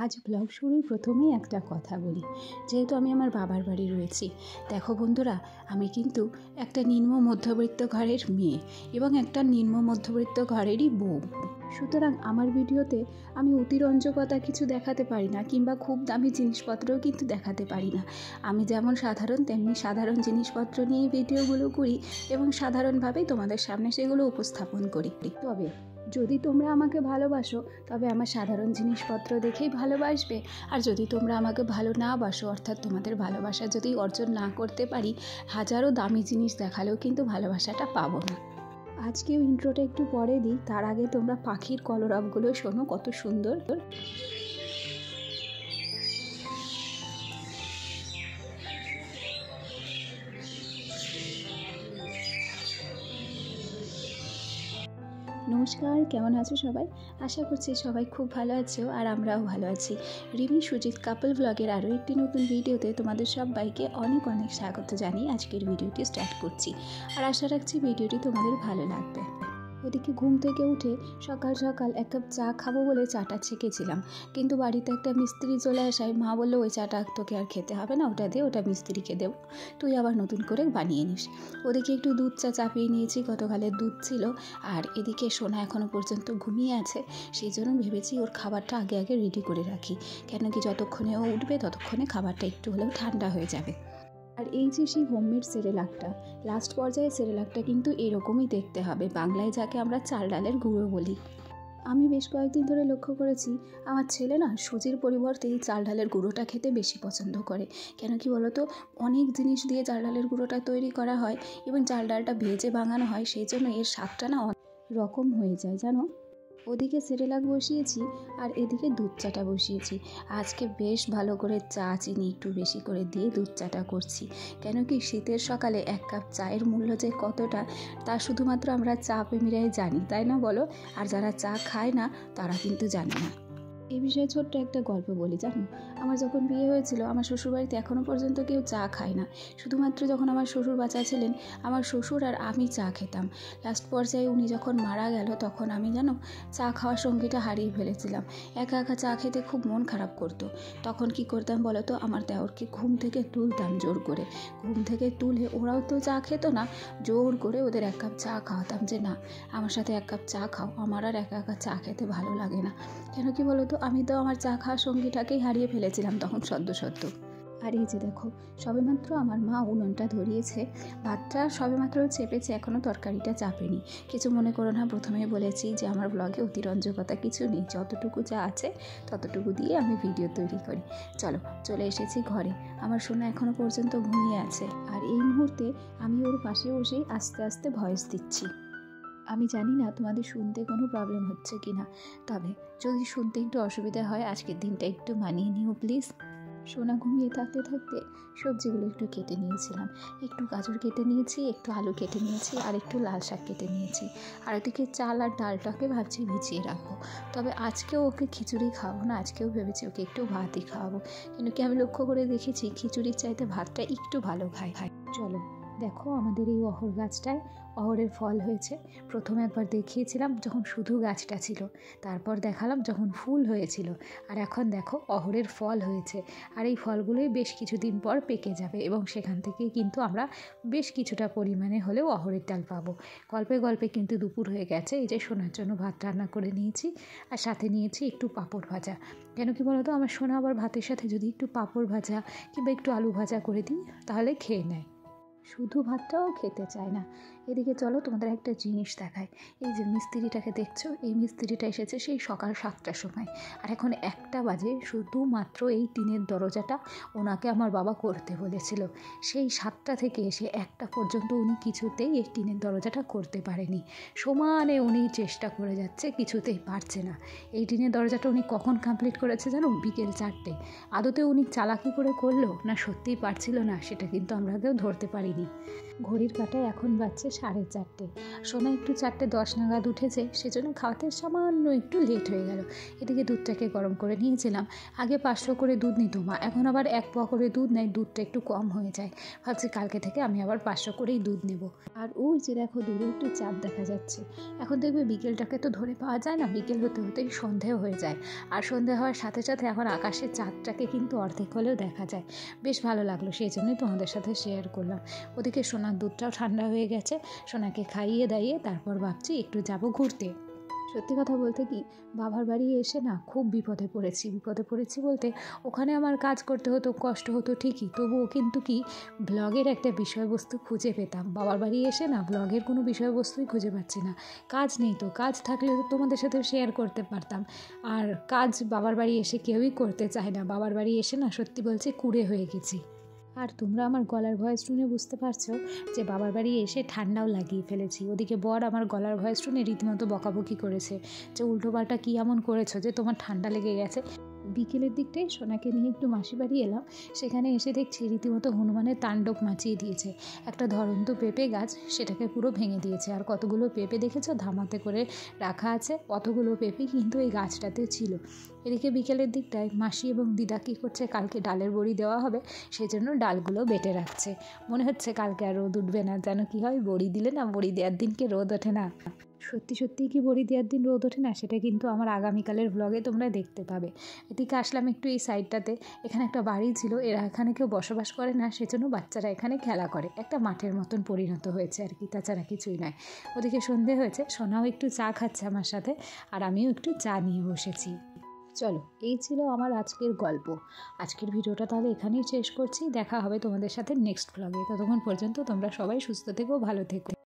আজ ব্লগ শুরুর প্রথমেই একটা কথা বলি, যেহেতু আমি আমার বাবার বাড়ি রয়েছি। দেখো বন্ধুরা, আমি কিন্তু একটা নিম্ন মধ্যবিত্ত ঘরের মেয়ে এবং একটা নিম্ন মধ্যবিত্ত ঘরেরই বউ। সুতরাং আমার ভিডিওতে আমি অতিরঞ্জকতা কিছু দেখাতে পারি না, কিংবা খুব দামি জিনিসপত্রও কিন্তু দেখাতে পারি না। আমি যেমন সাধারণ তেমনি সাধারণ জিনিসপত্র নিয়ে ভিডিওগুলো করি এবং সাধারণভাবেই তোমাদের সামনে সেগুলো উপস্থাপন করি। তবে যদি তোমরা আমাকে ভালোবাসো তবে আমার সাধারণ জিনিসপত্র দেখেই ভালোবাসবে, আর যদি তোমরা আমাকে ভালো না বাসো, অর্থাৎ তোমাদের ভালোবাসা যদি অর্জন না করতে পারি, হাজারো দামি জিনিস দেখালেও কিন্তু ভালোবাসাটা পাবো না। আজকেও ইন্ট্রোটা একটু পরে দিই, তার আগে তোমরা পাখির কলরবগুলো শোনো, কত সুন্দর। নমস্কার, কেমন আছো সবাই? আশা করছি সবাই খুব ভালো আছো, আর আমরাও ভালো আছি। রিমি সুজিত কাপল ব্লগের আরও একটি নতুন ভিডিওতে তোমাদের সবাইকে অনেক অনেক স্বাগত জানিয়ে আজকের ভিডিওটি স্টার্ট করছি, আর আশা রাখছি ভিডিওটি তোমাদের ভালো লাগবে। ওদিকে ঘুম থেকে উঠে সকাল সকাল এক কাপ চা খাবো বলে চাটা ছেঁকেছিলাম, কিন্তু বাড়িতে একটা মিস্ত্রি চলে আসায় মা বললো ওই চাটা তোকে আর খেতে হবে না, ওটা দিয়ে ওটা মিস্ত্রিকে দেবো, তুই আবার নতুন করে বানিয়ে নিস। ওদিকে একটু দুধ চা চাপিয়ে নিয়েছি, গতকালের দুধ ছিল। আর এদিকে সোনা এখনও পর্যন্ত ঘুমিয়ে আছে, সেই জন্য ভেবেছি ওর খাবারটা আগে আগে রেডি করে রাখি, কেন কি যতক্ষণে ও উঠবে ততক্ষণে খাবারটা একটু হলেও ঠান্ডা হয়ে যাবে। আর এই যে সেই হোমমেড সেরেলাকটা, লাস্ট পর্যায়ে সেরেলাকটা কিন্তু এরকমই দেখতে হবে, বাংলায় যাকে আমরা চাল ডালের গুঁড়ো বলি। আমি বেশ কয়েকদিন ধরে লক্ষ্য করেছি আমার ছেলে না সুজির পরিবর্তে এই চাল ডালের গুঁড়োটা খেতে বেশি পছন্দ করে। কেন কি বলতো, অনেক জিনিস দিয়ে চাল ডালের গুঁড়োটা তৈরি করা হয় এবং চাল ডালটা ভেজে বানানো হয়, সেই জন্য এর স্বাদটা না অনেক রকম হয়ে যায় জানো। ওদিকে সেরেলাক বসিয়েছি আর এদিকে দুধ চাটা বসিয়েছি। আজকে বেশ ভালো করে চা চিনি একটু বেশি করে দিয়ে দুধ চাটা করছি, কেন কি শীতের সকালে এক কাপ চায়ের মূল্য যে কতটা তা শুধুমাত্র আমরা চা প্রেমীরাই জানি, তাই না বলো? আর যারা চা খায় না তারা কিন্তু জানে না। এই বিষয়ে ছোট্ট একটা গল্প বলি জানো। আমার যখন বিয়ে হয়েছিল, আমার শ্বশুরবাড়িতে এখনও পর্যন্ত কেউ চা খায় না। শুধুমাত্র যখন আমার শ্বশুর বাচ্চা ছিলেন, আমার শ্বশুর আর আমি চা খেতাম। লাস্ট পর্যায়ে উনি যখন মারা গেল, তখন আমি জানো চা খাওয়ার সঙ্গীটা হারিয়ে ফেলেছিলাম। একা একা চা খেতে খুব মন খারাপ করতো। তখন কি করতাম বলো তো, আমার দেওরকে ঘুম থেকে তুলতাম জোর করে। ঘুম থেকে তুলে ওরাও তো চা খেত না, জোর করে ওদের এক কাপ চা খাওয়াতাম, যে না আমার সাথে এক কাপ চা খাও, আমার আর একা একা চা খেতে ভালো লাগে না। কেন কি বলো তো, আমি তো আমার চা খাওয়ার সঙ্গীটাকেই হারিয়ে ফেলেছিলাম তখন সদ্য। আর এই যে দেখো, সবেমাত্র আমার মা উনুনটা ধরিয়েছে, ভাতটা সবেমাত্র চেপেছে, এখনও তরকারিটা চাপেনি। কিছু মনে করো না, প্রথমেই বলেছি যে আমার ব্লগে অতিরঞ্জকতা কিছু নেই, যতটুকু যা আছে ততটুকু দিয়ে আমি ভিডিও তৈরি করি। চলে এসেছি ঘরে। আমার সোনা এখনও পর্যন্ত ঘুমিয়ে আছে, আর এই মুহূর্তে আমি ওর পাশে বসেই আস্তে আস্তে ভয়েস দিচ্ছি। আমি জানি না তোমাদের শুনতে কোনো প্রবলেম হচ্ছে কি না, তবে যদি শুনতে একটু অসুবিধা হয় আজকের দিনটা একটু মানিয়ে নিও প্লিজ। সোনা ঘুমিয়ে থাকতে থাকতে সবজিগুলো একটু কেটে নিয়েছিলাম, একটু গাজর কেটে নিয়েছি, একটু আলু কেটে নিয়েছি, আর একটু লাল শাক কেটে নিয়েছি। আর ওদিকে চাল আর ডালটাকে ভাবছি ভিজিয়ে রাখবো। তবে আজকেও ওকে খিচুড়ি খাওয়াবো না, আজকেও ভেবেছি ওকে একটু ভাতই খাওয়াবো, কিন্তু কি আমি লক্ষ্য করে দেখেছি খিচুড়ির চাইতে ভাতটা একটু ভালো খায়। চলো দেখো, আমাদের এই অহর গাছটায় অহরের ফল হয়েছে। প্রথমে একবার দেখিয়েছিলাম যখন শুধু গাছটা ছিল, তারপর দেখালাম যখন ফুল হয়েছিল, আর এখন দেখো অহরের ফল হয়েছে। আর এই ফলগুলোই বেশ কিছুদিন পর পেকে যাবে এবং সেখান থেকে কিন্তু আমরা বেশ কিছুটা পরিমাণে হলেও অহরের ডাল পাবো। গল্পে গল্পে কিন্তু দুপুর হয়ে গেছে। এই যে সোনার জন্য ভাত রান্না করে নিয়েছি, আর সাথে নিয়েছি একটু পাঁপড় ভাজা। কেন কি বলতো, আমার সোনা আবার ভাতের সাথে যদি একটু পাঁপড় ভাজা কিংবা একটু আলু ভাজা করে দিই তাহলে খেয়ে নেয়, শুধু ভাতটাও খেতে চায় না। এদিকে চলো তোমাদের একটা জিনিস দেখায়। এই যে মিস্ত্রিটাকে দেখছো, এই মিস্ত্রিটা এসেছে সেই সকাল 7টার সময়, আর এখন 1টা বাজে। শুধুমাত্র এই টিনের দরজাটা ওনাকে আমার বাবা করতে বলেছিল। সেই 7টা থেকে এসে 1টা পর্যন্ত উনি কিছুতেই এই টিনের দরজাটা করতে পারেনি। সমানে উনি চেষ্টা করে যাচ্ছে, কিছুতেই পারছে না। এই টিনের দরজাটা উনি কখন কমপ্লিট করেছে জানো? বিকেল 4টে। আদতে উনি চালাকি করে করলো না সত্যিই পারছিল না, সেটা কিন্তু আমরা কেউ ধরতে পারিনি। করিনি। ঘড়ির কাঁটায় এখন বাজছে 4:30। সোনা একটু 4:10 নাগাদ উঠেছে, সেজন্য খাওয়াতে সামান্য একটু লেট হয়ে গেল। এদিকে দুধটাকে গরম করে নিয়েছিলাম। আগে 500 করে দুধ নিত মা, এখন আবার 1 পোয়া করে দুধ নেয়, দুধটা একটু কম হয়ে যায়। ভাবছি কালকে থেকে আমি আবার 500 করেই দুধ নেব। আর ওই যে দেখো দূরে একটু চাঁদ দেখা যাচ্ছে। এখন দেখবে বিকেলটাকে তো ধরে পাওয়া যায় না, বিকেল হতে হতেই সন্ধেও হয়ে যায়। আর সন্ধে হওয়ার সাথে সাথে এখন আকাশের চাঁদটাকে কিন্তু অর্ধেক হলেও দেখা যায়। বেশ ভালো লাগলো, সেই জন্যই তোমাদের সাথে শেয়ার করলাম। ওদিকে সোনার দুধটাও ঠান্ডা হয়ে গেছে, সোনাকে খাইয়ে দাইয়ে তারপর ভাবছি একটু যাব ঘুরতে। সত্যি কথা বলতে কি, বাবার বাড়ি এসে না খুব বিপদে পড়েছি বলতে ওখানে আমার কাজ করতে হতো, কষ্ট হতো ঠিকই, তবুও কিন্তু কি ব্লগের একটা বিষয়বস্তু খুঁজে পেতাম। বাবার বাড়ি এসে না ব্লগের কোনো বিষয়বস্তুই খুঁজে পাচ্ছি না। কাজ নেই তো, কাজ থাকলে তো তোমাদের সাথে শেয়ার করতে পারতাম। আর কাজ বাবার বাড়ি এসে কেউই করতে চায় না। বাবার বাড়ি এসে না সত্যি বলছি কুঁড়ে হয়ে গেছি। আর তোমরা আমার গলার ভয়েস শুনে বুঝতে পারছো যে বাবার বাড়ি এসে ঠান্ডাও লাগিয়ে ফেলেছি। ওদিকে বর আমার গলার ভয়েস শুনে রীতিমতো বকাবকি করেছে যে উল্টোপাল্টা কী এমন করেছো যে তোমার ঠান্ডা লেগে গেছে। বিকেলের দিকটাই সোনাকে নিয়ে একটু মাসি বাড়ি এলাম। সেখানে এসে দেখছি রীতিমতো হনুমানের তাণ্ডব মাচিয়ে দিয়েছে। একটা ধরন্ত পেঁপে গাছ সেটাকে পুরো ভেঙে দিয়েছে। আর কতগুলো পেঁপে দেখেছো ধামাতে করে রাখা আছে, অতগুলো পেঁপে কিন্তু এই গাছটাতে ছিল। এদিকে বিকেলের দিকটায় মাসি এবং দিদা কী করছে, কালকে ডালের বড়ি দেওয়া হবে সেজন্য ডালগুলো বেটে রাখছে। মনে হচ্ছে কালকে আর রোদ উঠবে না, যেন কি হয় বড়ি দিলে না বড়ি দেওয়ার দিনকে রোদ ওঠে না। সত্যি সত্যিই কি বড়ি দেওয়ার দিন রোদ ওঠে না, সেটা কিন্তু আমার আগামীকালের ব্লগে তোমরা দেখতে পাবে। এদিকে আসলাম একটু এই সাইডটাতে। এখানে একটা বাড়ি ছিল, এরা এখানে কেউ বসবাস করে না, সেজন্য বাচ্চারা এখানে খেলা করে। একটা মাঠের মতন পরিণত হয়েছে আর কি, তাছাড়া কিছুই নয়। ওদিকে সন্ধে হয়েছে, সোনাও একটু চা খাচ্ছে আমার সাথে, আর আমিও একটু চা নিয়ে বসেছি। চলো, এই ছিল আমার আজকের গল্প। আজকের ভিডিওটা তাহলে এখানেই শেষ করছি। দেখা হবে তোমাদের সাথে নেক্সট ব্লগে। ততক্ষণ পর্যন্ত তোমরা সবাই সুস্থ থেকো, ভালো থেকো।